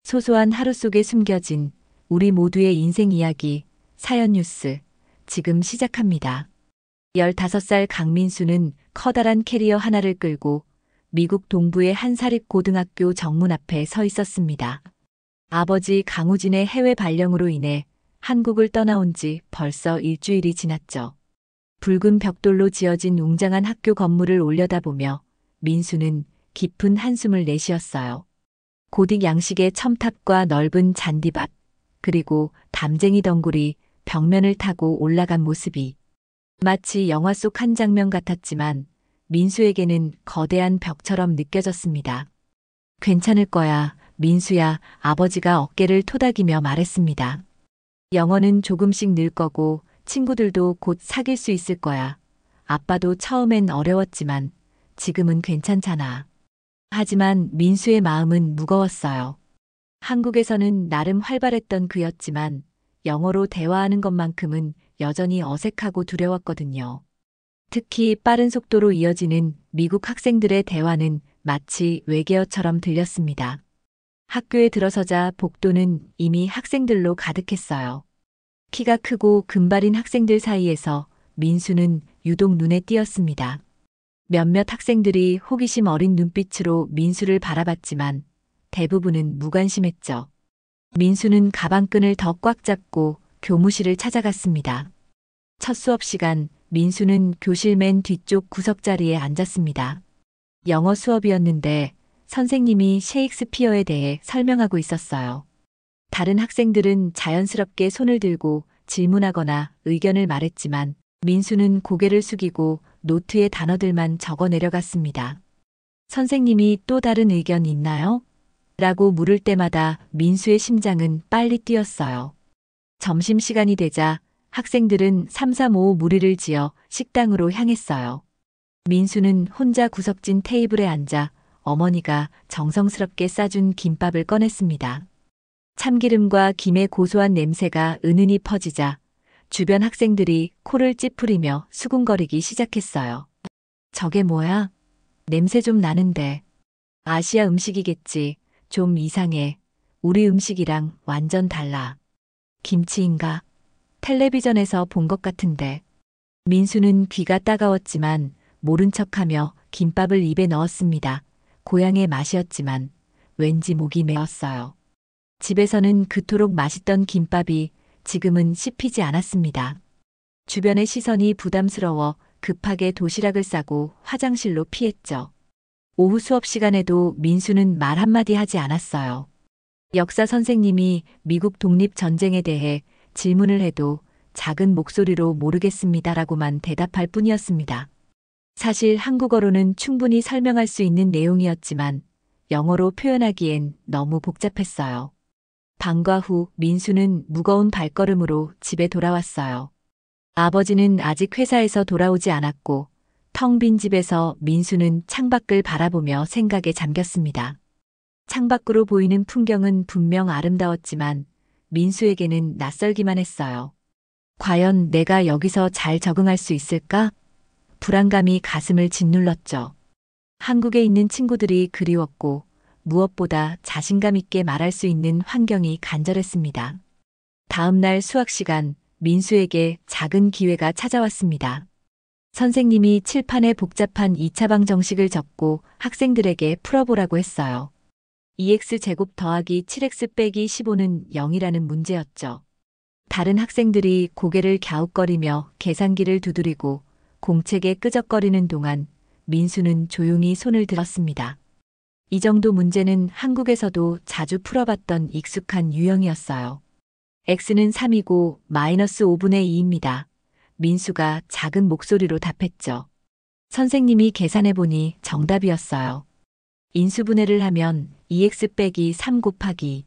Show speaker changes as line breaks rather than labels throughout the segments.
소소한 하루 속에 숨겨진 우리 모두의 인생 이야기, 사연 뉴스, 지금 시작합니다. 15살 강민수는 커다란 캐리어 하나를 끌고 미국 동부의 한 사립고등학교 정문 앞에 서 있었습니다. 아버지 강우진의 해외 발령으로 인해 한국을 떠나온 지 벌써 일주일이 지났죠. 붉은 벽돌로 지어진 웅장한 학교 건물을 올려다보며 민수는 깊은 한숨을 내쉬었어요. 고딕 양식의 첨탑과 넓은 잔디밭, 그리고 담쟁이 덩굴이 벽면을 타고 올라간 모습이 마치 영화 속 한 장면 같았지만 민수에게는 거대한 벽처럼 느껴졌습니다. 괜찮을 거야, 민수야, 아버지가 어깨를 토닥이며 말했습니다. 영어는 조금씩 늘 거고 친구들도 곧 사귈 수 있을 거야. 아빠도 처음엔 어려웠지만 지금은 괜찮잖아. 하지만 민수의 마음은 무거웠어요. 한국에서는 나름 활발했던 그였지만 영어로 대화하는 것만큼은 여전히 어색하고 두려웠거든요. 특히 빠른 속도로 이어지는 미국 학생들의 대화는 마치 외계어처럼 들렸습니다. 학교에 들어서자 복도는 이미 학생들로 가득했어요. 키가 크고 금발인 학생들 사이에서 민수는 유독 눈에 띄었습니다. 몇몇 학생들이 호기심 어린 눈빛으로 민수를 바라봤지만 대부분은 무관심했죠. 민수는 가방끈을 더 꽉 잡고 교무실을 찾아갔습니다. 첫 수업 시간 민수는 교실 맨 뒤쪽 구석자리에 앉았습니다. 영어 수업이었는데 선생님이 셰익스피어에 대해 설명하고 있었어요. 다른 학생들은 자연스럽게 손을 들고 질문하거나 의견을 말했지만 민수는 고개를 숙이고 노트에 단어들만 적어 내려갔습니다. 선생님이 또 다른 의견 있나요? 라고 물을 때마다 민수의 심장은 빨리 뛰었어요. 점심시간이 되자 학생들은 335 무리를 지어 식당으로 향했어요. 민수는 혼자 구석진 테이블에 앉아 어머니가 정성스럽게 싸준 김밥을 꺼냈습니다. 참기름과 김의 고소한 냄새가 은은히 퍼지자 주변 학생들이 코를 찌푸리며 수군거리기 시작했어요. 저게 뭐야? 냄새 좀 나는데. 아시아 음식이겠지. 좀 이상해. 우리 음식이랑 완전 달라. 김치인가? 텔레비전에서 본 것 같은데. 민수는 귀가 따가웠지만 모른 척하며 김밥을 입에 넣었습니다. 고향의 맛이었지만 왠지 목이 메었어요. 집에서는 그토록 맛있던 김밥이 지금은 씹히지 않았습니다. 주변의 시선이 부담스러워 급하게 도시락을 싸고 화장실로 피했죠. 오후 수업 시간에도 민수는 말 한마디 하지 않았어요. 역사 선생님이 미국 독립전쟁에 대해 질문을 해도 작은 목소리로 모르겠습니다라고만 대답할 뿐이었습니다. 사실 한국어로는 충분히 설명할 수 있는 내용이었지만 영어로 표현하기엔 너무 복잡했어요. 방과 후 민수는 무거운 발걸음으로 집에 돌아왔어요. 아버지는 아직 회사에서 돌아오지 않았고 텅 빈 집에서 민수는 창밖을 바라보며 생각에 잠겼습니다. 창밖으로 보이는 풍경은 분명 아름다웠지만 민수에게는 낯설기만 했어요. 과연 내가 여기서 잘 적응할 수 있을까? 불안감이 가슴을 짓눌렀죠. 한국에 있는 친구들이 그리웠고 무엇보다 자신감 있게 말할 수 있는 환경이 간절했습니다. 다음 날 수학 시간, 민수에게 작은 기회가 찾아왔습니다. 선생님이 칠판에 복잡한 2차방 정식을 적고 학생들에게 풀어보라고 했어요. 2x 제곱 더하기 7x 빼기 15는 0이라는 문제였죠. 다른 학생들이 고개를 갸웃거리며 계산기를 두드리고 공책에 끄적거리는 동안 민수는 조용히 손을 들었습니다. 이 정도 문제는 한국에서도 자주 풀어봤던 익숙한 유형이었어요. x는 3이고 마이너스 5분의 2입니다. 민수가 작은 목소리로 답했죠. 선생님이 계산해보니 정답이었어요. 인수분해를 하면 2x 빼기 3 곱하기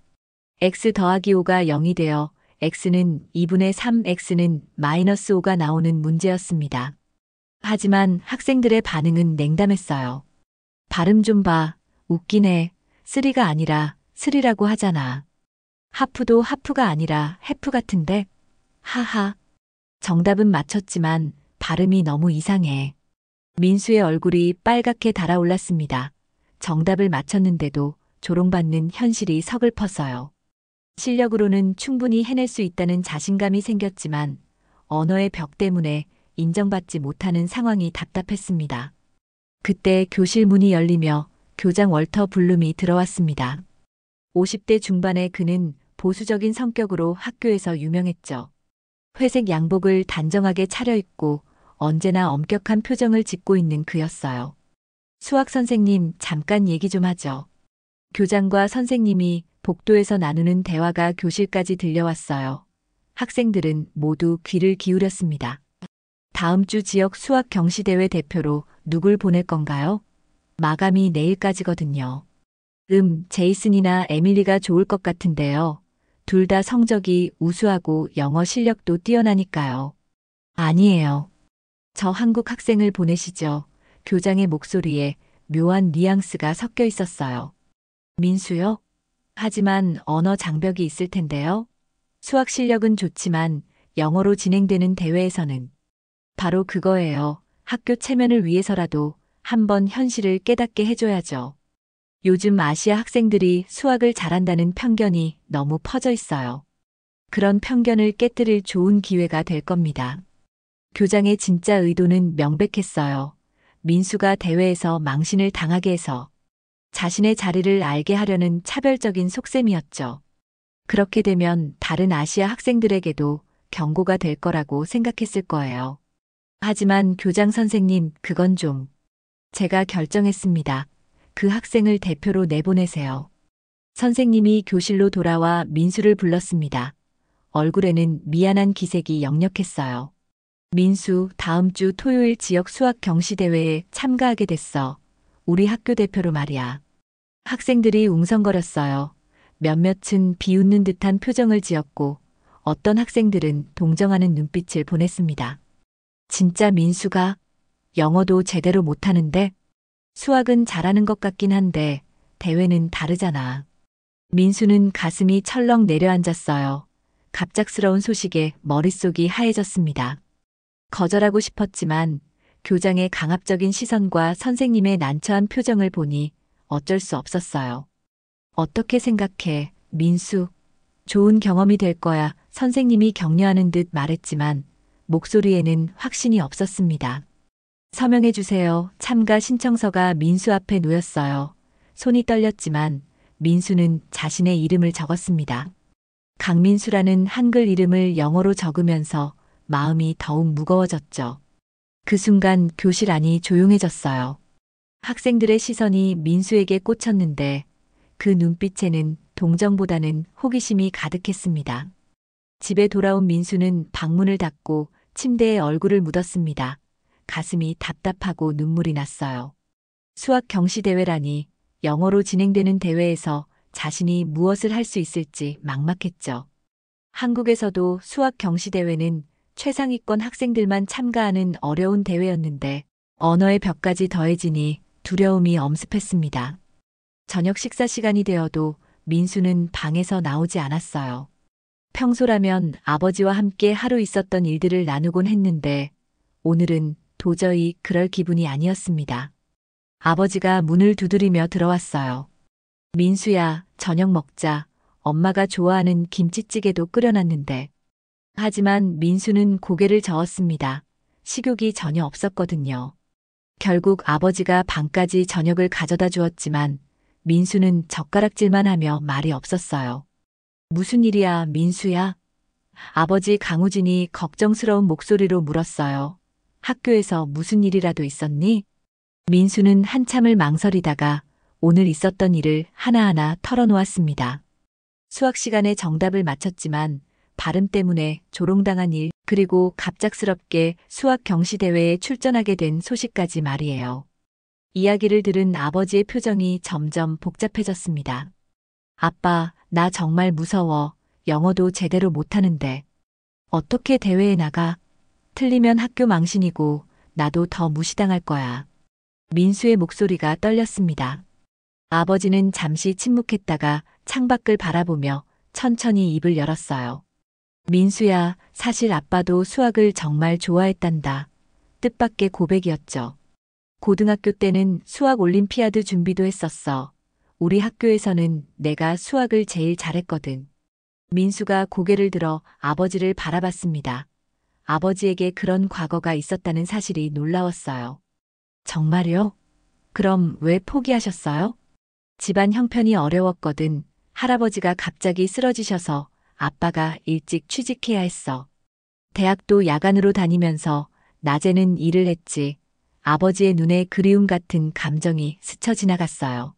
x 더하기 5가 0이 되어 x는 2분의 3, x는 마이너스 5가 나오는 문제였습니다. 하지만 학생들의 반응은 냉담했어요. 발음 좀 봐. 웃기네. 3가 아니라 3라고 하잖아. 하프도 하프가 아니라 해프 같은데? 하하. 정답은 맞췄지만 발음이 너무 이상해. 민수의 얼굴이 빨갛게 달아올랐습니다. 정답을 맞췄는데도 조롱받는 현실이 서글퍼서요. 실력으로는 충분히 해낼 수 있다는 자신감이 생겼지만 언어의 벽 때문에 인정받지 못하는 상황이 답답했습니다. 그때 교실 문이 열리며 교장 월터 블룸이 들어왔습니다. 50대 중반의 그는 보수적인 성격으로 학교에서 유명했죠. 회색 양복을 단정하게 차려입고 언제나 엄격한 표정을 짓고 있는 그였어요. 수학 선생님, 잠깐 얘기 좀 하죠. 교장과 선생님이 복도에서 나누는 대화가 교실까지 들려왔어요. 학생들은 모두 귀를 기울였습니다. 다음 주 지역 수학 경시대회 대표로 누굴 보낼 건가요? 마감이 내일까지거든요. 제이슨이나 에밀리가 좋을 것 같은데요. 둘 다 성적이 우수하고 영어 실력도 뛰어나니까요. 아니에요. 저 한국 학생을 보내시죠. 교장의 목소리에 묘한 뉘앙스가 섞여 있었어요. 민수요? 하지만 언어 장벽이 있을 텐데요. 수학 실력은 좋지만 영어로 진행되는 대회에서는 바로 그거예요. 학교 체면을 위해서라도 한번 현실을 깨닫게 해줘야죠. 요즘 아시아 학생들이 수학을 잘한다는 편견이 너무 퍼져 있어요. 그런 편견을 깨뜨릴 좋은 기회가 될 겁니다. 교장의 진짜 의도는 명백했어요. 민수가 대회에서 망신을 당하게 해서 자신의 자리를 알게 하려는 차별적인 속셈이었죠. 그렇게 되면 다른 아시아 학생들에게도 경고가 될 거라고 생각했을 거예요. 하지만 교장 선생님, 그건 좀. 제가 결정했습니다. 그 학생을 대표로 내보내세요. 선생님이 교실로 돌아와 민수를 불렀습니다. 얼굴에는 미안한 기색이 역력했어요. 민수, 다음 주 토요일 지역 수학 경시대회에 참가하게 됐어. 우리 학교 대표로 말이야. 학생들이 웅성거렸어요. 몇몇은 비웃는 듯한 표정을 지었고 어떤 학생들은 동정하는 눈빛을 보냈습니다. 진짜 민수가 영어도 제대로 못하는데 수학은 잘하는 것 같긴 한데 대회는 다르잖아. 민수는 가슴이 철렁 내려앉았어요. 갑작스러운 소식에 머릿속이 하얘졌습니다. 거절하고 싶었지만 교장의 강압적인 시선과 선생님의 난처한 표정을 보니 어쩔 수 없었어요. 어떻게 생각해, 민수? 좋은 경험이 될 거야. 선생님이 격려하는 듯 말했지만 목소리에는 확신이 없었습니다. 서명해 주세요. 참가 신청서가 민수 앞에 놓였어요. 손이 떨렸지만 민수는 자신의 이름을 적었습니다. 강민수라는 한글 이름을 영어로 적으면서 마음이 더욱 무거워졌죠. 그 순간 교실 안이 조용해졌어요. 학생들의 시선이 민수에게 꽂혔는데 그 눈빛에는 동정보다는 호기심이 가득했습니다. 집에 돌아온 민수는 방문을 닫고 침대에 얼굴을 묻었습니다. 가슴이 답답하고 눈물이 났어요. 수학 경시대회라니 영어로 진행되는 대회에서 자신이 무엇을 할 수 있을지 막막했죠. 한국에서도 수학 경시대회는 최상위권 학생들만 참가하는 어려운 대회였는데 언어의 벽까지 더해지니 두려움이 엄습했습니다. 저녁 식사 시간이 되어도 민수는 방에서 나오지 않았어요. 평소라면 아버지와 함께 하루 있었던 일들을 나누곤 했는데 오늘은 도저히 그럴 기분이 아니었습니다. 아버지가 문을 두드리며 들어왔어요. 민수야, 저녁 먹자. 엄마가 좋아하는 김치찌개도 끓여놨는데. 하지만 민수는 고개를 저었습니다. 식욕이 전혀 없었거든요. 결국 아버지가 방까지 저녁을 가져다 주었지만 민수는 젓가락질만 하며 말이 없었어요. 무슨 일이야, 민수야? 아버지 강우진이 걱정스러운 목소리로 물었어요. 학교에서 무슨 일이라도 있었니? 민수는 한참을 망설이다가 오늘 있었던 일을 하나하나 털어놓았습니다. 수학 시간에 정답을 맞췄지만 발음 때문에 조롱당한 일, 그리고 갑작스럽게 수학 경시대회에 출전하게 된 소식까지 말이에요. 이야기를 들은 아버지의 표정이 점점 복잡해졌습니다. 아빠, 나 정말 무서워. 영어도 제대로 못하는데. 어떻게 대회에 나가? 틀리면 학교 망신이고 나도 더 무시당할 거야. 민수의 목소리가 떨렸습니다. 아버지는 잠시 침묵했다가 창밖을 바라보며 천천히 입을 열었어요. 민수야, 사실 아빠도 수학을 정말 좋아했단다. 뜻밖의 고백이었죠. 고등학교 때는 수학 올림피아드 준비도 했었어. 우리 학교에서는 내가 수학을 제일 잘했거든. 민수가 고개를 들어 아버지를 바라봤습니다. 아버지에게 그런 과거가 있었다는 사실이 놀라웠어요. 정말요? 그럼 왜 포기하셨어요? 집안 형편이 어려웠거든. 할아버지가 갑자기 쓰러지셔서 아빠가 일찍 취직해야 했어. 대학도 야간으로 다니면서 낮에는 일을 했지. 아버지의 눈에 그리움 같은 감정이 스쳐 지나갔어요.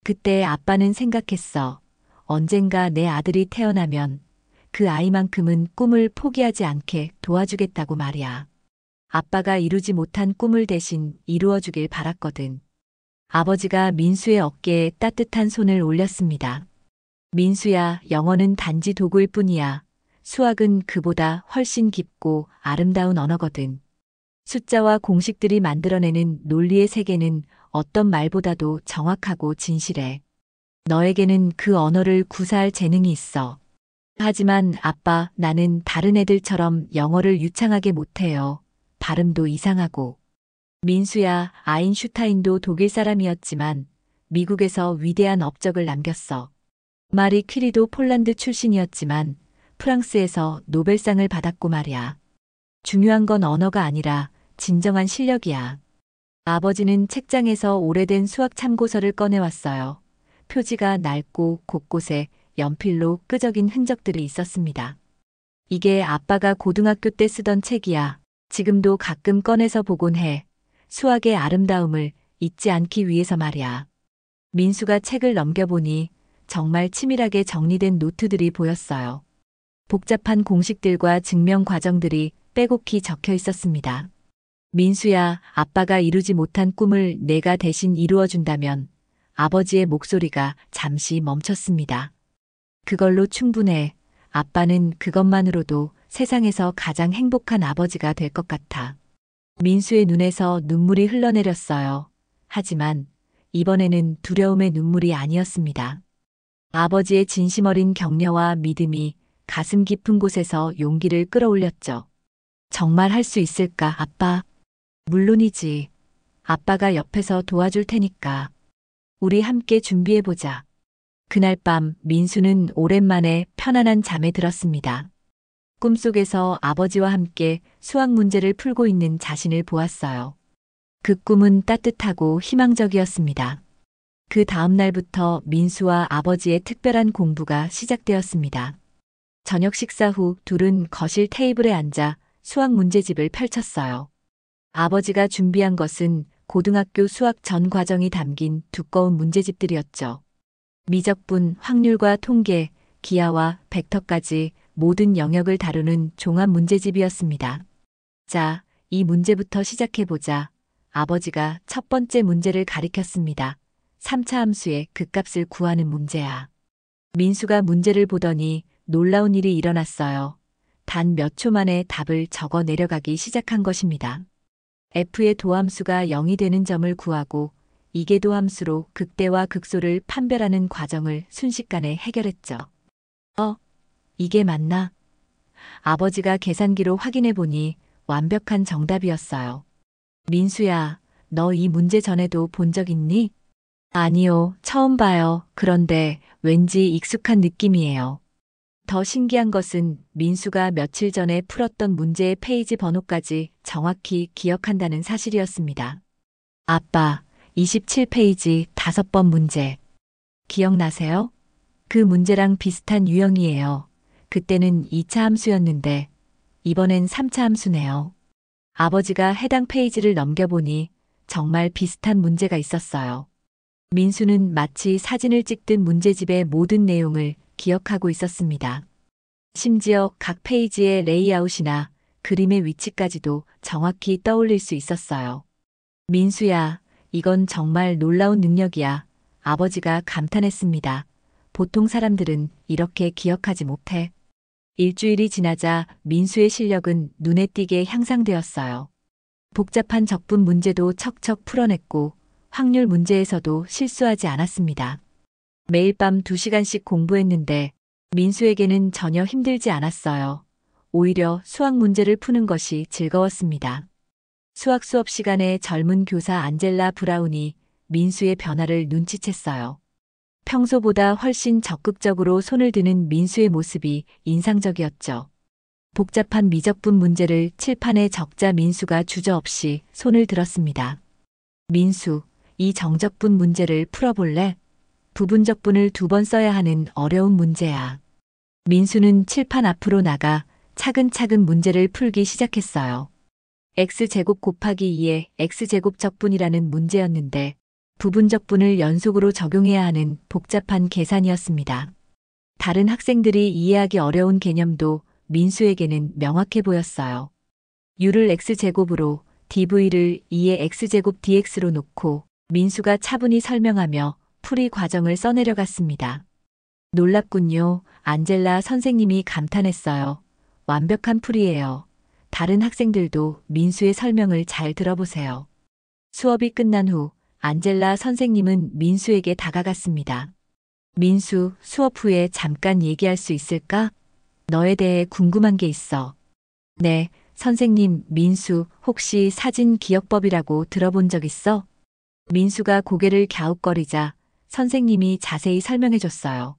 그때 아빠는 생각했어. 언젠가 내 아들이 태어나면 그 아이만큼은 꿈을 포기하지 않게 도와주겠다고 말이야. 아빠가 이루지 못한 꿈을 대신 이루어주길 바랐거든. 아버지가 민수의 어깨에 따뜻한 손을 올렸습니다. 민수야, 영어는 단지 도구일 뿐이야. 수학은 그보다 훨씬 깊고 아름다운 언어거든. 숫자와 공식들이 만들어내는 논리의 세계는 어떤 말보다도 정확하고 진실해. 너에게는 그 언어를 구사할 재능이 있어. 하지만 아빠, 나는 다른 애들처럼 영어를 유창하게 못해요. 발음도 이상하고. 민수야, 아인슈타인도 독일 사람이었지만 미국에서 위대한 업적을 남겼어. 마리 퀴리도 폴란드 출신이었지만 프랑스에서 노벨상을 받았고 말이야. 중요한 건 언어가 아니라 진정한 실력이야. 아버지는 책장에서 오래된 수학 참고서를 꺼내왔어요. 표지가 낡고 곳곳에 연필로 끄적인 흔적들이 있었습니다. 이게 아빠가 고등학교 때 쓰던 책이야. 지금도 가끔 꺼내서 보곤 해. 수학의 아름다움을 잊지 않기 위해서 말이야. 민수가 책을 넘겨보니 정말 치밀하게 정리된 노트들이 보였어요. 복잡한 공식들과 증명 과정들이 빼곡히 적혀 있었습니다. 민수야, 아빠가 이루지 못한 꿈을 내가 대신 이루어준다면 아버지의 목소리가 잠시 멈췄습니다. 그걸로 충분해. 아빠는 그것만으로도 세상에서 가장 행복한 아버지가 될 것 같아. 민수의 눈에서 눈물이 흘러내렸어요. 하지만 이번에는 두려움의 눈물이 아니었습니다. 아버지의 진심 어린 격려와 믿음이 가슴 깊은 곳에서 용기를 끌어올렸죠. 정말 할 수 있을까, 아빠? 물론이지. 아빠가 옆에서 도와줄 테니까. 우리 함께 준비해보자. 그날 밤 민수는 오랜만에 편안한 잠에 들었습니다. 꿈속에서 아버지와 함께 수학 문제를 풀고 있는 자신을 보았어요. 그 꿈은 따뜻하고 희망적이었습니다. 그 다음 날부터 민수와 아버지의 특별한 공부가 시작되었습니다. 저녁 식사 후 둘은 거실 테이블에 앉아 수학 문제집을 펼쳤어요. 아버지가 준비한 것은 고등학교 수학 전 과정이 담긴 두꺼운 문제집들이었죠. 미적분, 확률과 통계, 기하와 벡터까지 모든 영역을 다루는 종합 문제집이었습니다. 자, 이 문제부터 시작해보자. 아버지가 첫 번째 문제를 가리켰습니다. 3차 함수의 극값을 구하는 문제야. 민수가 문제를 보더니 놀라운 일이 일어났어요. 단 몇 초 만에 답을 적어 내려가기 시작한 것입니다. f의 도함수가 0이 되는 점을 구하고 이계도 함수로 극대와 극소를 판별하는 과정을 순식간에 해결했죠. 이게 맞나? 아버지가 계산기로 확인해 보니 완벽한 정답이었어요. 민수야, 너 이 문제 전에도 본 적 있니? 아니요, 처음 봐요. 그런데 왠지 익숙한 느낌이에요. 더 신기한 것은 민수가 며칠 전에 풀었던 문제의 페이지 번호까지 정확히 기억한다는 사실이었습니다. 아빠, 27페이지 5번 문제. 기억나세요? 그 문제랑 비슷한 유형이에요. 그때는 2차 함수였는데 이번엔 3차 함수네요. 아버지가 해당 페이지를 넘겨보니 정말 비슷한 문제가 있었어요. 민수는 마치 사진을 찍듯 문제집의 모든 내용을 기억하고 있었습니다. 심지어 각 페이지의 레이아웃이나 그림의 위치까지도 정확히 떠올릴 수 있었어요. 민수야, 이건 정말 놀라운 능력이야. 아버지가 감탄했습니다. 보통 사람들은 이렇게 기억하지 못해. 일주일이 지나자 민수의 실력은 눈에 띄게 향상되었어요. 복잡한 적분 문제도 척척 풀어냈고 확률 문제에서도 실수하지 않았습니다. 매일 밤 2시간씩 공부했는데 민수에게는 전혀 힘들지 않았어요. 오히려 수학 문제를 푸는 것이 즐거웠습니다. 수학 수업 시간에 젊은 교사 안젤라 브라운이 민수의 변화를 눈치챘어요. 평소보다 훨씬 적극적으로 손을 드는 민수의 모습이 인상적이었죠. 복잡한 미적분 문제를 칠판에 적자 민수가 주저없이 손을 들었습니다. 민수, 이 정적분 문제를 풀어볼래? 부분적분을 2번 써야 하는 어려운 문제야. 민수는 칠판 앞으로 나가 차근차근 문제를 풀기 시작했어요. x제곱 곱하기 2의 x제곱 적분이라는 문제였는데 부분적분을 연속으로 적용해야 하는 복잡한 계산이었습니다. 다른 학생들이 이해하기 어려운 개념도 민수에게는 명확해 보였어요. u를 x제곱으로 dv를 2의 x제곱 dx로 놓고 민수가 차분히 설명하며 풀이 과정을 써내려갔습니다. 놀랍군요. 안젤라 선생님이 감탄했어요. 완벽한 풀이에요. 다른 학생들도 민수의 설명을 잘 들어보세요. 수업이 끝난 후 안젤라 선생님은 민수에게 다가갔습니다. 민수, 수업 후에 잠깐 얘기할 수 있을까? 너에 대해 궁금한 게 있어. 네, 선생님, 민수, 혹시 사진 기억법이라고 들어본 적 있어? 민수가 고개를 갸웃거리자 선생님이 자세히 설명해 줬어요.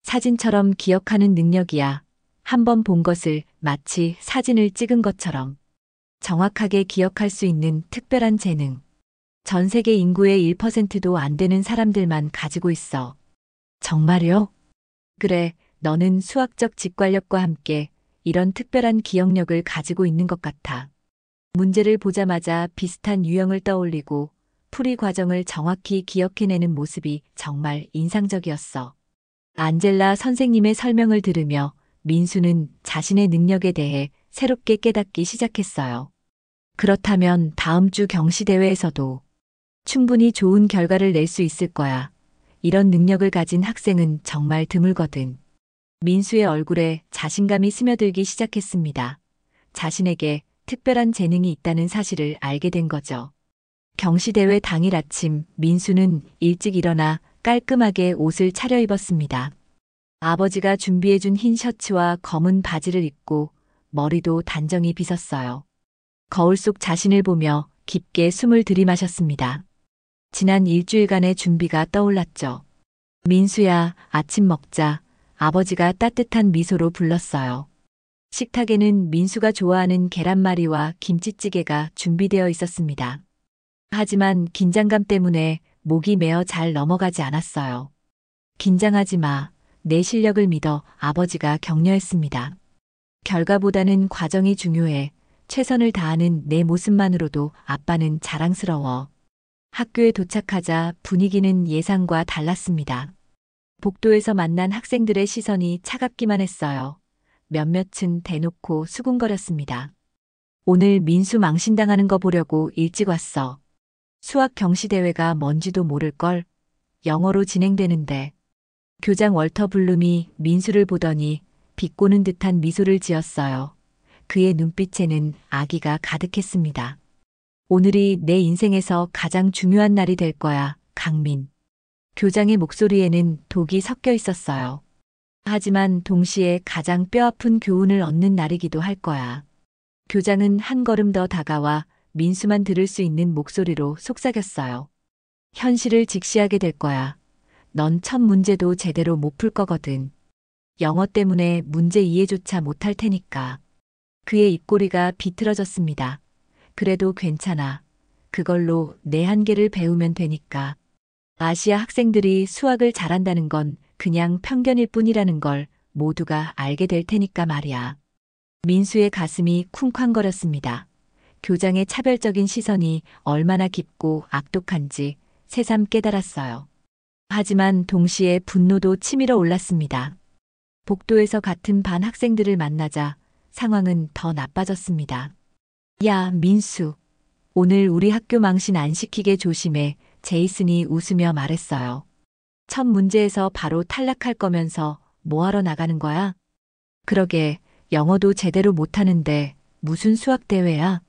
사진처럼 기억하는 능력이야. 한 번 본 것을 마치 사진을 찍은 것처럼 정확하게 기억할 수 있는 특별한 재능. 전 세계 인구의 1%도 안 되는 사람들만 가지고 있어. 정말요? 그래, 너는 수학적 직관력과 함께 이런 특별한 기억력을 가지고 있는 것 같아. 문제를 보자마자 비슷한 유형을 떠올리고 풀이 과정을 정확히 기억해내는 모습이 정말 인상적이었어. 안젤라 선생님의 설명을 들으며 민수는 자신의 능력에 대해 새롭게 깨닫기 시작했어요. 그렇다면 다음 주 경시대회에서도 충분히 좋은 결과를 낼 수 있을 거야. 이런 능력을 가진 학생은 정말 드물거든. 민수의 얼굴에 자신감이 스며들기 시작했습니다. 자신에게 특별한 재능이 있다는 사실을 알게 된 거죠. 경시대회 당일 아침 민수는 일찍 일어나 깔끔하게 옷을 차려입었습니다. 아버지가 준비해준 흰 셔츠와 검은 바지를 입고 머리도 단정히 빗었어요. 거울 속 자신을 보며 깊게 숨을 들이마셨습니다. 지난 일주일간의 준비가 떠올랐죠. 민수야, 아침 먹자. 아버지가 따뜻한 미소로 불렀어요. 식탁에는 민수가 좋아하는 계란말이와 김치찌개가 준비되어 있었습니다. 하지만 긴장감 때문에 목이 메어 잘 넘어가지 않았어요. 긴장하지 마. 내 실력을 믿어. 아버지가 격려했습니다. 결과보다는 과정이 중요해. 최선을 다하는 내 모습만으로도 아빠는 자랑스러워. 학교에 도착하자 분위기는 예상과 달랐습니다. 복도에서 만난 학생들의 시선이 차갑기만 했어요. 몇몇은 대놓고 수군거렸습니다. 오늘 민수 망신당하는 거 보려고 일찍 왔어. 수학 경시대회가 뭔지도 모를걸. 영어로 진행되는데. 교장 월터 블룸이 민수를 보더니 비꼬는 듯한 미소를 지었어요. 그의 눈빛에는 악의가 가득했습니다. 오늘이 내 인생에서 가장 중요한 날이 될 거야, 강민. 교장의 목소리에는 독이 섞여 있었어요. 하지만 동시에 가장 뼈아픈 교훈을 얻는 날이기도 할 거야. 교장은 한 걸음 더 다가와 민수만 들을 수 있는 목소리로 속삭였어요. 현실을 직시하게 될 거야. 넌 첫 문제도 제대로 못 풀 거거든. 영어 때문에 문제 이해조차 못할 테니까. 그의 입꼬리가 비틀어졌습니다. 그래도 괜찮아. 그걸로 내 한계를 배우면 되니까. 아시아 학생들이 수학을 잘한다는 건 그냥 편견일 뿐이라는 걸 모두가 알게 될 테니까 말이야. 민수의 가슴이 쿵쾅거렸습니다. 교장의 차별적인 시선이 얼마나 깊고 악독한지 새삼 깨달았어요. 하지만 동시에 분노도 치밀어 올랐습니다. 복도에서 같은 반 학생들을 만나자 상황은 더 나빠졌습니다. 야, 민수. 오늘 우리 학교 망신 안 시키게 조심해. 제이슨이 웃으며 말했어요. 첫 문제에서 바로 탈락할 거면서 뭐하러 나가는 거야? 그러게, 영어도 제대로 못하는데 무슨 수학대회야?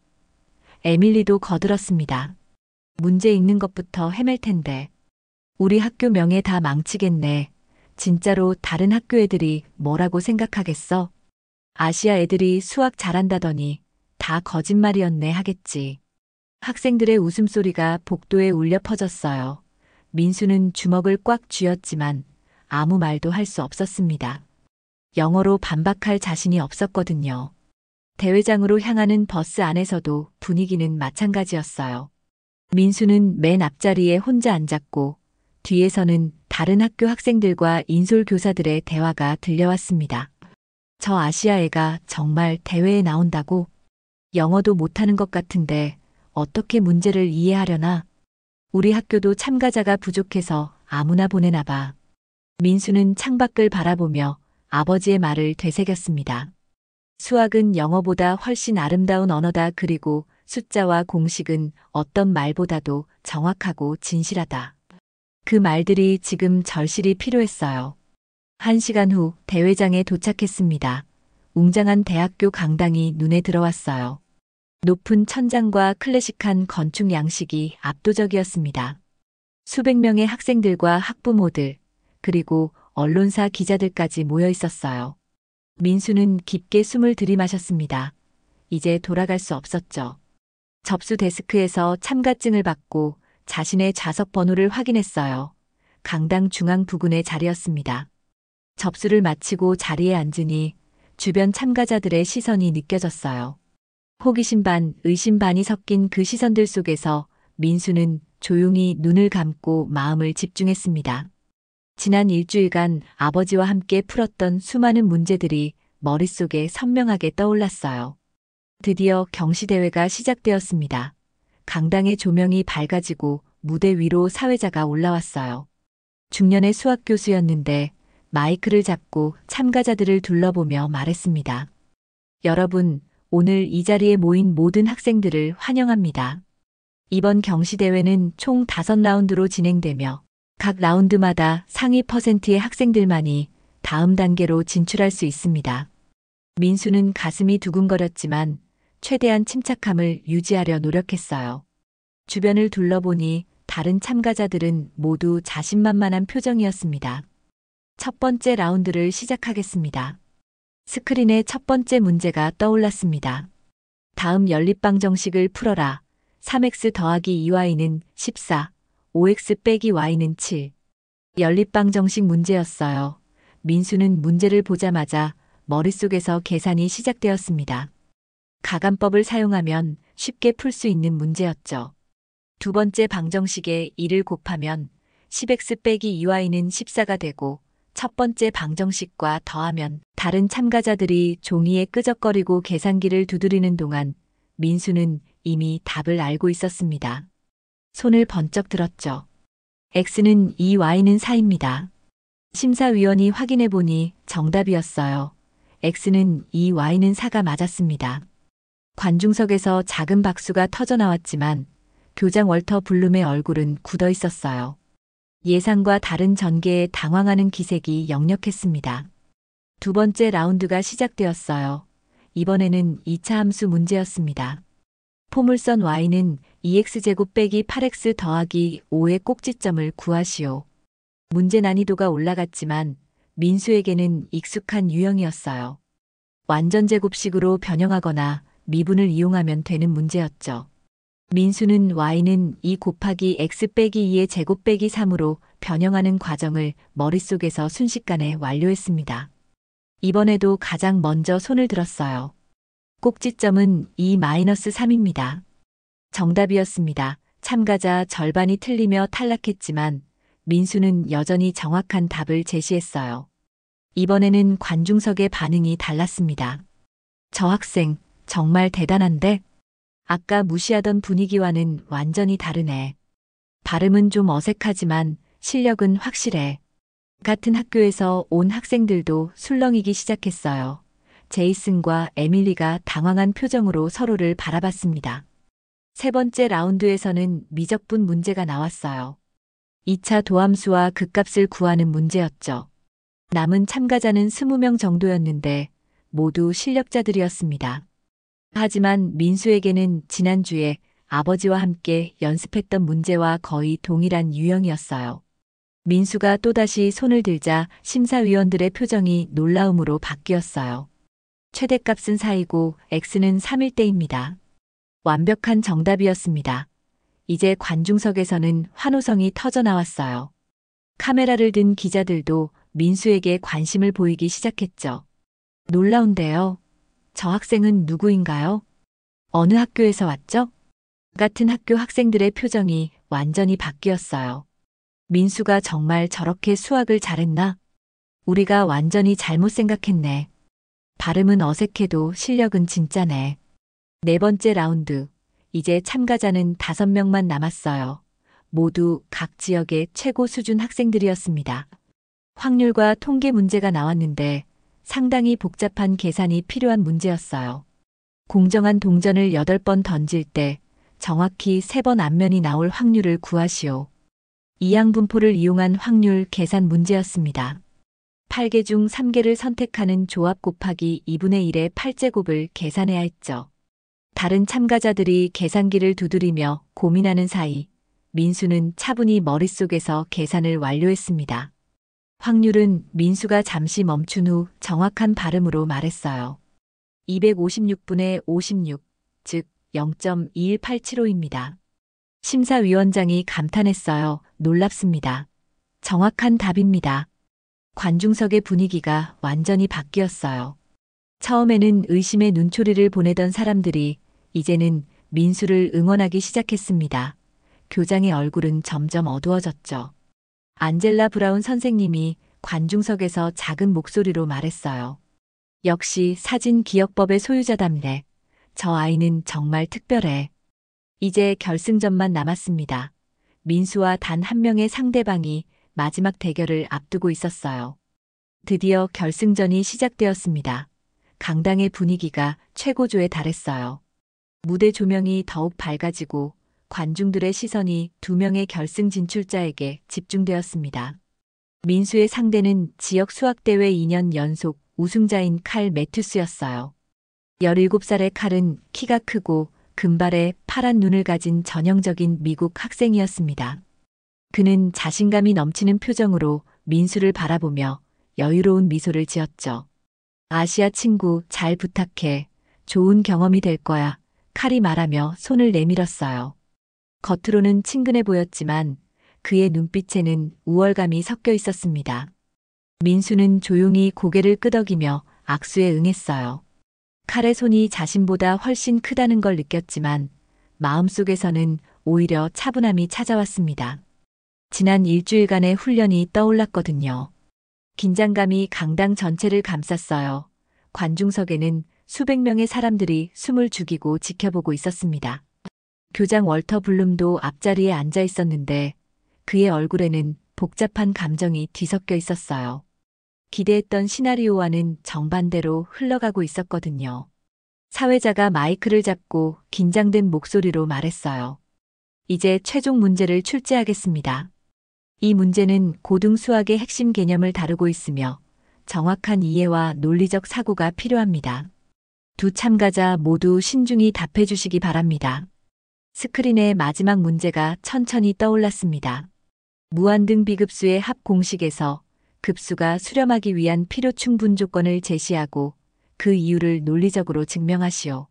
에밀리도 거들었습니다. 문제 읽는 것부터 헤맬 텐데. 우리 학교 명예 다 망치겠네. 진짜로 다른 학교 애들이 뭐라고 생각하겠어? 아시아 애들이 수학 잘한다더니 다 거짓말이었네 하겠지. 학생들의 웃음소리가 복도에 울려 퍼졌어요. 민수는 주먹을 꽉 쥐었지만 아무 말도 할 수 없었습니다. 영어로 반박할 자신이 없었거든요. 대회장으로 향하는 버스 안에서도 분위기는 마찬가지였어요. 민수는 맨 앞자리에 혼자 앉았고 뒤에서는 다른 학교 학생들과 인솔교사들의 대화가 들려왔습니다. 저 아시아 애가 정말 대회에 나온다고? 영어도 못하는 것 같은데 어떻게 문제를 이해하려나? 우리 학교도 참가자가 부족해서 아무나 보내나 봐. 민수는 창밖을 바라보며 아버지의 말을 되새겼습니다. 수학은 영어보다 훨씬 아름다운 언어다. 그리고 숫자와 공식은 어떤 말보다도 정확하고 진실하다. 그 말들이 지금 절실히 필요했어요. 1시간 후 대회장에 도착했습니다. 웅장한 대학교 강당이 눈에 들어왔어요. 높은 천장과 클래식한 건축 양식이 압도적이었습니다. 수백 명의 학생들과 학부모들, 그리고 언론사 기자들까지 모여 있었어요. 민수는 깊게 숨을 들이마셨습니다. 이제 돌아갈 수 없었죠. 접수 데스크에서 참가증을 받고 자신의 좌석 번호를 확인했어요. 강당 중앙 부근의 자리였습니다. 접수를 마치고 자리에 앉으니 주변 참가자들의 시선이 느껴졌어요. 호기심 반, 의심 반이 섞인 그 시선들 속에서 민수는 조용히 눈을 감고 마음을 집중했습니다. 지난 일주일간 아버지와 함께 풀었던 수많은 문제들이 머릿속에 선명하게 떠올랐어요. 드디어 경시대회가 시작되었습니다. 강당의 조명이 밝아지고 무대 위로 사회자가 올라왔어요. 중년의 수학 교수였는데 마이크를 잡고 참가자들을 둘러보며 말했습니다. 여러분, 오늘 이 자리에 모인 모든 학생들을 환영합니다. 이번 경시대회는 총 5라운드로 진행되며 각 라운드마다 상위 퍼센트의 학생들만이 다음 단계로 진출할 수 있습니다. 민수는 가슴이 두근거렸지만 최대한 침착함을 유지하려 노력했어요. 주변을 둘러보니 다른 참가자들은 모두 자신만만한 표정이었습니다. 첫 번째 라운드를 시작하겠습니다. 스크린에 첫 번째 문제가 떠올랐습니다. 다음 연립방 정식을 풀어라. 3x 더하기 2y는 14, 5x 빼기 y는 7. 연립방 정식 문제였어요. 민수는 문제를 보자마자 머릿속에서 계산이 시작되었습니다. 가감법을 사용하면 쉽게 풀 수 있는 문제였죠. 두 번째 방정식에 2를 곱하면 10x 빼기 2y는 14가 되고 첫 번째 방정식과 더하면 다른 참가자들이 종이에 끄적거리고 계산기를 두드리는 동안 민수는 이미 답을 알고 있었습니다. 손을 번쩍 들었죠. x는 2, y는 4입니다. 심사위원이 확인해 보니 정답이었어요. x는 2, y는 4가 맞았습니다. 관중석에서 작은 박수가 터져 나왔지만 교장 월터 블룸의 얼굴은 굳어 있었어요. 예상과 다른 전개에 당황하는 기색이 역력했습니다. 두 번째 라운드가 시작되었어요. 이번에는 2차 함수 문제였습니다. 포물선 y는 2x제곱 빼기 8x 더하기 5의 꼭지점을 구하시오. 문제 난이도가 올라갔지만 민수에게는 익숙한 유형이었어요. 완전제곱식으로 변형하거나 미분을 이용하면 되는 문제였죠. 민수는 y는 2 곱하기 x 빼기 2의 제곱 빼기 3으로 변형하는 과정을 머릿속에서 순식간에 완료했습니다. 이번에도 가장 먼저 손을 들었어요. 꼭지점은 2-3입니다. 정답이었습니다. 참가자 절반이 틀리며 탈락했지만 민수는 여전히 정확한 답을 제시했어요. 이번에는 관중석의 반응이 달랐습니다. 저 학생 정말 대단한데? 아까 무시하던 분위기와는 완전히 다르네. 발음은 좀 어색하지만 실력은 확실해. 같은 학교에서 온 학생들도 술렁이기 시작했어요. 제이슨과 에밀리가 당황한 표정으로 서로를 바라봤습니다. 세 번째 라운드에서는 미적분 문제가 나왔어요. 2차 도함수와 극값을 구하는 문제였죠. 남은 참가자는 20명 정도였는데 모두 실력자들이었습니다. 하지만 민수에게는 지난주에 아버지와 함께 연습했던 문제와 거의 동일한 유형이었어요. 민수가 또다시 손을 들자 심사위원들의 표정이 놀라움으로 바뀌었어요. 최대값은 4이고 x는 3일 때입니다. 완벽한 정답이었습니다. 이제 관중석에서는 환호성이 터져 나왔어요. 카메라를 든 기자들도 민수에게 관심을 보이기 시작했죠. 놀라운데요. 저 학생은 누구인가요? 어느 학교에서 왔죠? 같은 학교 학생들의 표정이 완전히 바뀌었어요. 민수가 정말 저렇게 수학을 잘했나? 우리가 완전히 잘못 생각했네. 발음은 어색해도 실력은 진짜네. 네 번째 라운드. 이제 참가자는 5명만 남았어요. 모두 각 지역의 최고 수준 학생들이었습니다. 확률과 통계 문제가 나왔는데 상당히 복잡한 계산이 필요한 문제였어요. 공정한 동전을 8번 던질 때 정확히 3번 앞면이 나올 확률을 구하시오. 이항분포를 이용한 확률 계산 문제였습니다. 8개 중 3개를 선택하는 조합 곱하기 2분의 1의 8제곱을 계산해야 했죠. 다른 참가자들이 계산기를 두드리며 고민하는 사이 민수는 차분히 머릿속에서 계산을 완료했습니다. 확률은 민수가 잠시 멈춘 후 정확한 발음으로 말했어요. 256분의 56, 즉 0.21875입니다. 심사위원장이 감탄했어요. 놀랍습니다. 정확한 답입니다. 관중석의 분위기가 완전히 바뀌었어요. 처음에는 의심의 눈초리를 보내던 사람들이 이제는 민수를 응원하기 시작했습니다. 교장의 얼굴은 점점 어두워졌죠. 안젤라 브라운 선생님이 관중석에서 작은 목소리로 말했어요. 역시 사진 기억법의 소유자답네. 저 아이는 정말 특별해. 이제 결승전만 남았습니다. 민수와 단 한 명의 상대방이 마지막 대결을 앞두고 있었어요. 드디어 결승전이 시작되었습니다. 강당의 분위기가 최고조에 달했어요. 무대 조명이 더욱 밝아지고 관중들의 시선이 2명의 결승 진출자에게 집중되었습니다. 민수의 상대는 지역 수학대회 2년 연속 우승자인 칼 매튜스였어요. 17살의 칼은 키가 크고 금발에 파란 눈을 가진 전형적인 미국 학생이었습니다. 그는 자신감이 넘치는 표정으로 민수를 바라보며 여유로운 미소를 지었죠. 아시아 친구, 잘 부탁해. 좋은 경험이 될 거야. 칼이 말하며 손을 내밀었어요. 겉으로는 친근해 보였지만 그의 눈빛에는 우월감이 섞여 있었습니다. 민수는 조용히 고개를 끄덕이며 악수에 응했어요. 칼의 손이 자신보다 훨씬 크다는 걸 느꼈지만 마음속에서는 오히려 차분함이 찾아왔습니다. 지난 일주일간의 훈련이 떠올랐거든요. 긴장감이 강당 전체를 감쌌어요. 관중석에는 수백 명의 사람들이 숨을 죽이고 지켜보고 있었습니다. 교장 월터 블룸도 앞자리에 앉아 있었는데 그의 얼굴에는 복잡한 감정이 뒤섞여 있었어요. 기대했던 시나리오와는 정반대로 흘러가고 있었거든요. 사회자가 마이크를 잡고 긴장된 목소리로 말했어요. 이제 최종 문제를 출제하겠습니다. 이 문제는 고등 수학의 핵심 개념을 다루고 있으며 정확한 이해와 논리적 사고가 필요합니다. 두 참가자 모두 신중히 답해 주시기 바랍니다. 스크린의 마지막 문제가 천천히 떠올랐습니다. 무한등 비급수의 합 공식에서 급수가 수렴하기 위한 필요 충분 조건을 제시하고 그 이유를 논리적으로 증명하시오.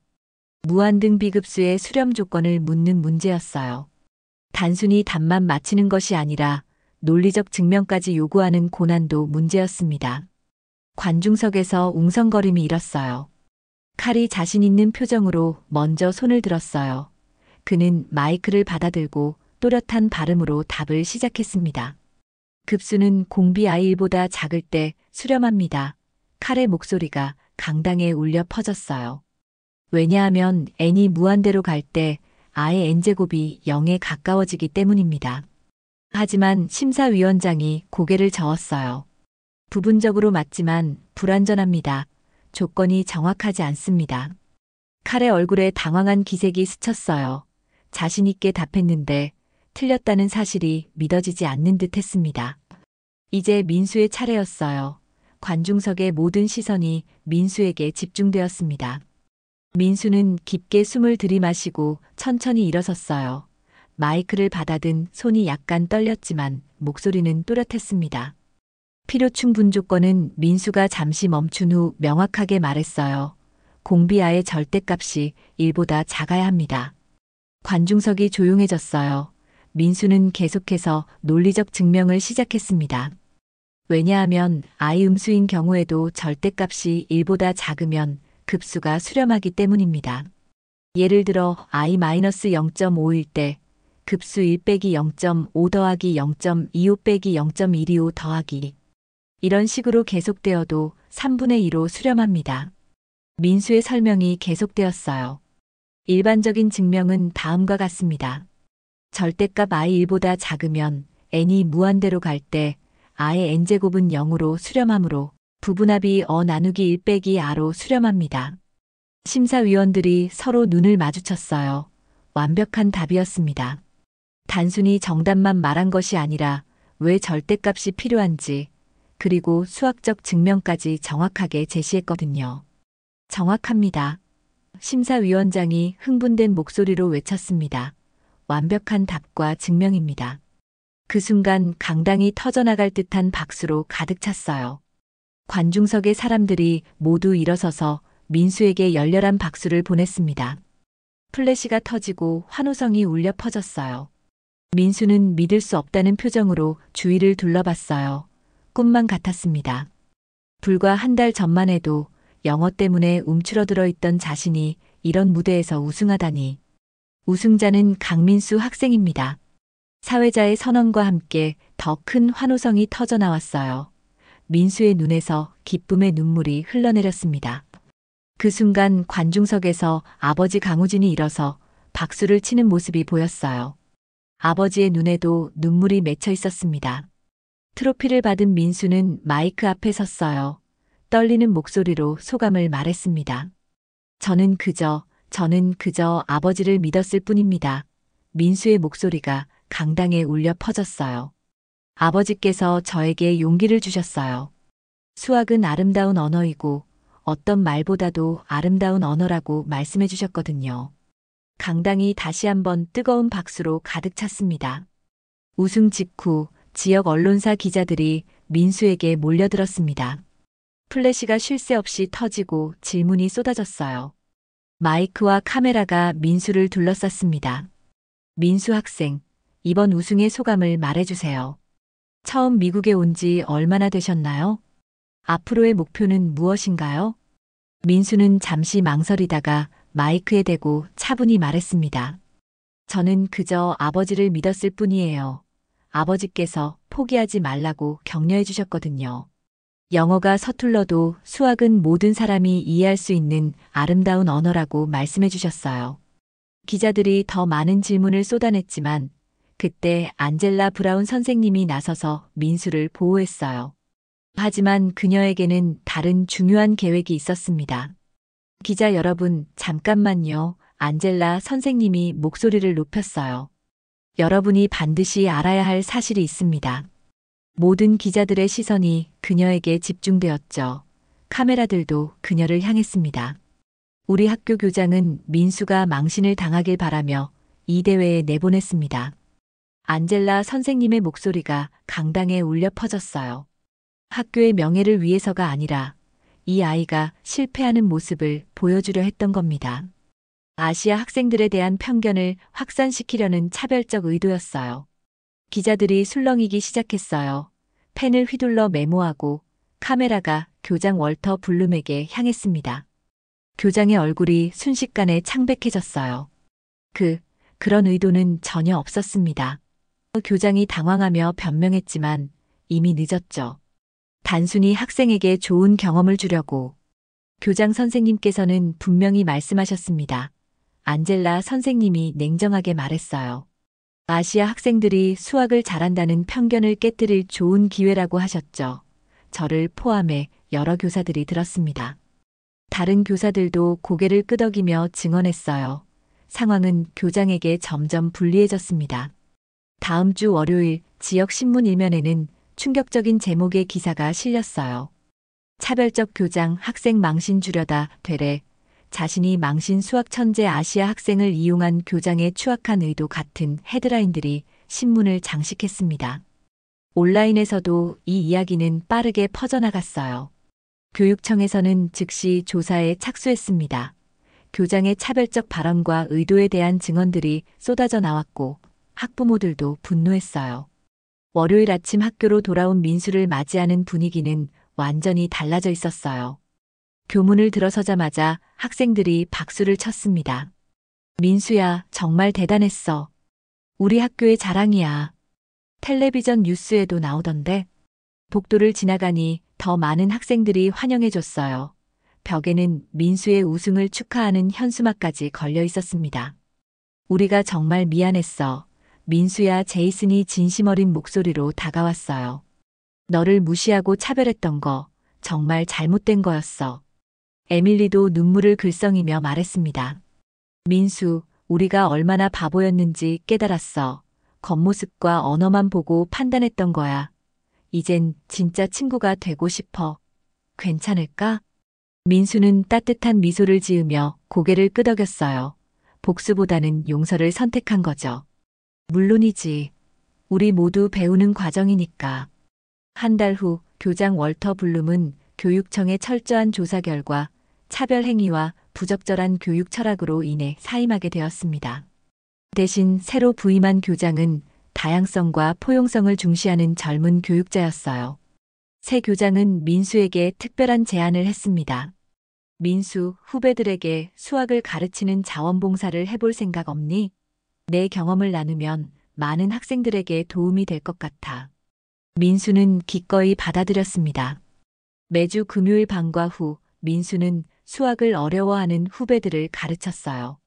무한등 비급수의 수렴 조건을 묻는 문제였어요. 단순히 답만 맞히는 것이 아니라 논리적 증명까지 요구하는 고난도 문제였습니다. 관중석에서 웅성거림이 일었어요. 칼이 자신 있는 표정으로 먼저 손을 들었어요. 그는 마이크를 받아들고 또렷한 발음으로 답을 시작했습니다. 급수는 공비 I1보다 작을 때 수렴합니다. 칼의 목소리가 강당에 울려 퍼졌어요. 왜냐하면 n이 무한대로 갈 때 I의 n제곱이 0에 가까워지기 때문입니다. 하지만 심사위원장이 고개를 저었어요. 부분적으로 맞지만 불완전합니다. 조건이 정확하지 않습니다. 칼의 얼굴에 당황한 기색이 스쳤어요. 자신 있게 답했는데 틀렸다는 사실이 믿어지지 않는 듯 했습니다. 이제 민수의 차례였어요. 관중석의 모든 시선이 민수에게 집중되었습니다. 민수는 깊게 숨을 들이마시고 천천히 일어섰어요. 마이크를 받아든 손이 약간 떨렸지만 목소리는 또렷했습니다. 필요 충분 조건은 민수가 잠시 멈춘 후 명확하게 말했어요. 공비아의 절대값이 1보다 작아야 합니다. 관중석이 조용해졌어요. 민수는 계속해서 논리적 증명을 시작했습니다. 왜냐하면 I 음수인 경우에도 절대값이 1보다 작으면 급수가 수렴하기 때문입니다. 예를 들어 I-0.5일 때 급수 1 빼기 0.5 더하기 0.25 빼기 0.125 더하기 이런 식으로 계속되어도 3분의 2로 수렴합니다. 민수의 설명이 계속되었어요. 일반적인 증명은 다음과 같습니다. 절대값 I1보다 작으면 n이 무한대로 갈 때 I의 n제곱은 0으로 수렴하므로 부분합이 나누기 1 빼기 R로 수렴합니다. 심사위원들이 서로 눈을 마주쳤어요. 완벽한 답이었습니다. 단순히 정답만 말한 것이 아니라 왜 절대값이 필요한지 그리고 수학적 증명까지 정확하게 제시했거든요. 정확합니다. 심사위원장이 흥분된 목소리로 외쳤습니다. 완벽한 답과 증명입니다. 그 순간 강당이 터져나갈 듯한 박수로 가득 찼어요. 관중석의 사람들이 모두 일어서서 민수에게 열렬한 박수를 보냈습니다. 플래시가 터지고 환호성이 울려 퍼졌어요. 민수는 믿을 수 없다는 표정으로 주위를 둘러봤어요. 꿈만 같았습니다. 불과 한 달 전만 해도 영어 때문에 움츠러들어 있던 자신이 이런 무대에서 우승하다니. 우승자는 강민수 학생입니다. 사회자의 선언과 함께 더 큰 환호성이 터져나왔어요. 민수의 눈에서 기쁨의 눈물이 흘러내렸습니다. 그 순간 관중석에서 아버지 강우진이 일어서 박수를 치는 모습이 보였어요. 아버지의 눈에도 눈물이 맺혀 있었습니다. 트로피를 받은 민수는 마이크 앞에 섰어요. 떨리는 목소리로 소감을 말했습니다. 저는 그저 아버지를 믿었을 뿐입니다. 민수의 목소리가 강당에 울려 퍼졌어요. 아버지께서 저에게 용기를 주셨어요. 수학은 아름다운 언어이고 어떤 말보다도 아름다운 언어라고 말씀해 주셨거든요. 강당이 다시 한번 뜨거운 박수로 가득 찼습니다. 우승 직후 지역 언론사 기자들이 민수에게 몰려들었습니다. 플래시가 쉴 새 없이 터지고 질문이 쏟아졌어요. 마이크와 카메라가 민수를 둘러쌌습니다. 민수 학생, 이번 우승의 소감을 말해주세요. 처음 미국에 온 지 얼마나 되셨나요? 앞으로의 목표는 무엇인가요? 민수는 잠시 망설이다가 마이크에 대고 차분히 말했습니다. 저는 그저 아버지를 믿었을 뿐이에요. 아버지께서 포기하지 말라고 격려해 주셨거든요. 영어가 서툴러도 수학은 모든 사람이 이해할 수 있는 아름다운 언어라고 말씀해 주셨어요. 기자들이 더 많은 질문을 쏟아냈지만 그때 안젤라 브라운 선생님이 나서서 민수를 보호했어요. 하지만 그녀에게는 다른 중요한 계획이 있었습니다. 기자 여러분, 잠깐만요. 안젤라 선생님이 목소리를 높였어요. 여러분이 반드시 알아야 할 사실이 있습니다. 모든 기자들의 시선이 그녀에게 집중되었죠. 카메라들도 그녀를 향했습니다. 우리 학교 교장은 민수가 망신을 당하길 바라며 이 대회에 내보냈습니다. 안젤라 선생님의 목소리가 강당에 울려 퍼졌어요. 학교의 명예를 위해서가 아니라 이 아이가 실패하는 모습을 보여주려 했던 겁니다. 아시아 학생들에 대한 편견을 확산시키려는 차별적 의도였어요. 기자들이 술렁이기 시작했어요. 펜을 휘둘러 메모하고 카메라가 교장 월터 블룸에게 향했습니다. 교장의 얼굴이 순식간에 창백해졌어요. 그런 의도는 전혀 없었습니다. 교장이 당황하며 변명했지만 이미 늦었죠. 단순히 학생에게 좋은 경험을 주려고. 교장 선생님께서는 분명히 말씀하셨습니다. 안젤라 선생님이 냉정하게 말했어요. 아시아 학생들이 수학을 잘한다는 편견을 깨뜨릴 좋은 기회라고 하셨죠. 저를 포함해 여러 교사들이 들었습니다. 다른 교사들도 고개를 끄덕이며 증언했어요. 상황은 교장에게 점점 불리해졌습니다. 다음 주 월요일 지역 신문 일면에는 충격적인 제목의 기사가 실렸어요. 차별적 교장 학생 망신 주려다 되래. 자신이 망신 수학 천재 아시아 학생을 이용한 교장의 추악한 의도 같은 헤드라인들이 신문을 장식했습니다. 온라인에서도 이 이야기는 빠르게 퍼져나갔어요. 교육청에서는 즉시 조사에 착수했습니다. 교장의 차별적 발언과 의도에 대한 증언들이 쏟아져 나왔고 학부모들도 분노했어요. 월요일 아침 학교로 돌아온 민수를 맞이하는 분위기는 완전히 달라져 있었어요. 교문을 들어서자마자 학생들이 박수를 쳤습니다. 민수야, 정말 대단했어. 우리 학교의 자랑이야. 텔레비전 뉴스에도 나오던데. 복도를 지나가니 더 많은 학생들이 환영해줬어요. 벽에는 민수의 우승을 축하하는 현수막까지 걸려 있었습니다. 우리가 정말 미안했어. 민수야, 제이슨이 진심 어린 목소리로 다가왔어요. 너를 무시하고 차별했던 거 정말 잘못된 거였어. 에밀리도 눈물을 글썽이며 말했습니다. 민수, 우리가 얼마나 바보였는지 깨달았어. 겉모습과 언어만 보고 판단했던 거야. 이젠 진짜 친구가 되고 싶어. 괜찮을까? 민수는 따뜻한 미소를 지으며 고개를 끄덕였어요. 복수보다는 용서를 선택한 거죠. 물론이지. 우리 모두 배우는 과정이니까. 한 달 후 교장 월터 블룸은 교육청의 철저한 조사 결과 차별 행위와 부적절한 교육 철학으로 인해 사임하게 되었습니다. 대신 새로 부임한 교장은 다양성과 포용성을 중시하는 젊은 교육자였어요. 새 교장은 민수에게 특별한 제안을 했습니다. 민수, 후배들에게 수학을 가르치는 자원봉사를 해볼 생각 없니? 내 경험을 나누면 많은 학생들에게 도움이 될 것 같아. 민수는 기꺼이 받아들였습니다. 매주 금요일 방과 후 민수는 수학을 어려워하는 후배들을 가르쳤어요.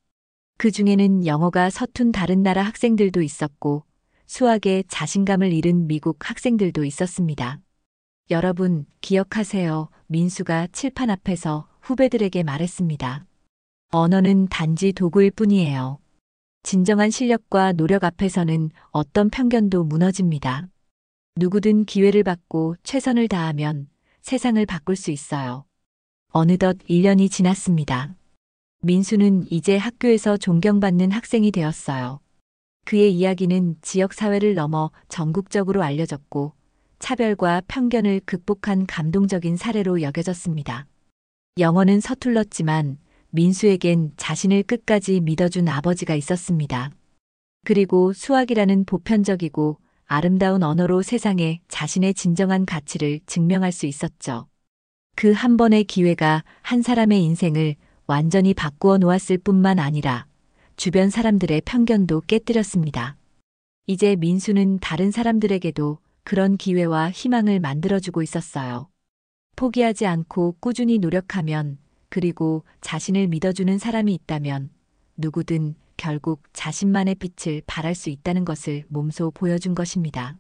그 중에는 영어가 서툰 다른 나라 학생들도 있었고 수학에 자신감을 잃은 미국 학생들도 있었습니다. 여러분, 기억하세요. 민수가 칠판 앞에서 후배들에게 말했습니다. 언어는 단지 도구일 뿐이에요. 진정한 실력과 노력 앞에서는 어떤 편견도 무너집니다. 누구든 기회를 받고 최선을 다하면 세상을 바꿀 수 있어요. 어느덧 1년이 지났습니다. 민수는 이제 학교에서 존경받는 학생이 되었어요. 그의 이야기는 지역사회를 넘어 전국적으로 알려졌고 차별과 편견을 극복한 감동적인 사례로 여겨졌습니다. 영어는 서툴렀지만 민수에겐 자신을 끝까지 믿어준 아버지가 있었습니다. 그리고 수학이라는 보편적이고 아름다운 언어로 세상에 자신의 진정한 가치를 증명할 수 있었죠. 그 한 번의 기회가 한 사람의 인생을 완전히 바꾸어 놓았을 뿐만 아니라 주변 사람들의 편견도 깨뜨렸습니다. 이제 민수는 다른 사람들에게도 그런 기회와 희망을 만들어주고 있었어요. 포기하지 않고 꾸준히 노력하면, 그리고 자신을 믿어주는 사람이 있다면 누구든 결국 자신만의 빛을 발할 수 있다는 것을 몸소 보여준 것입니다.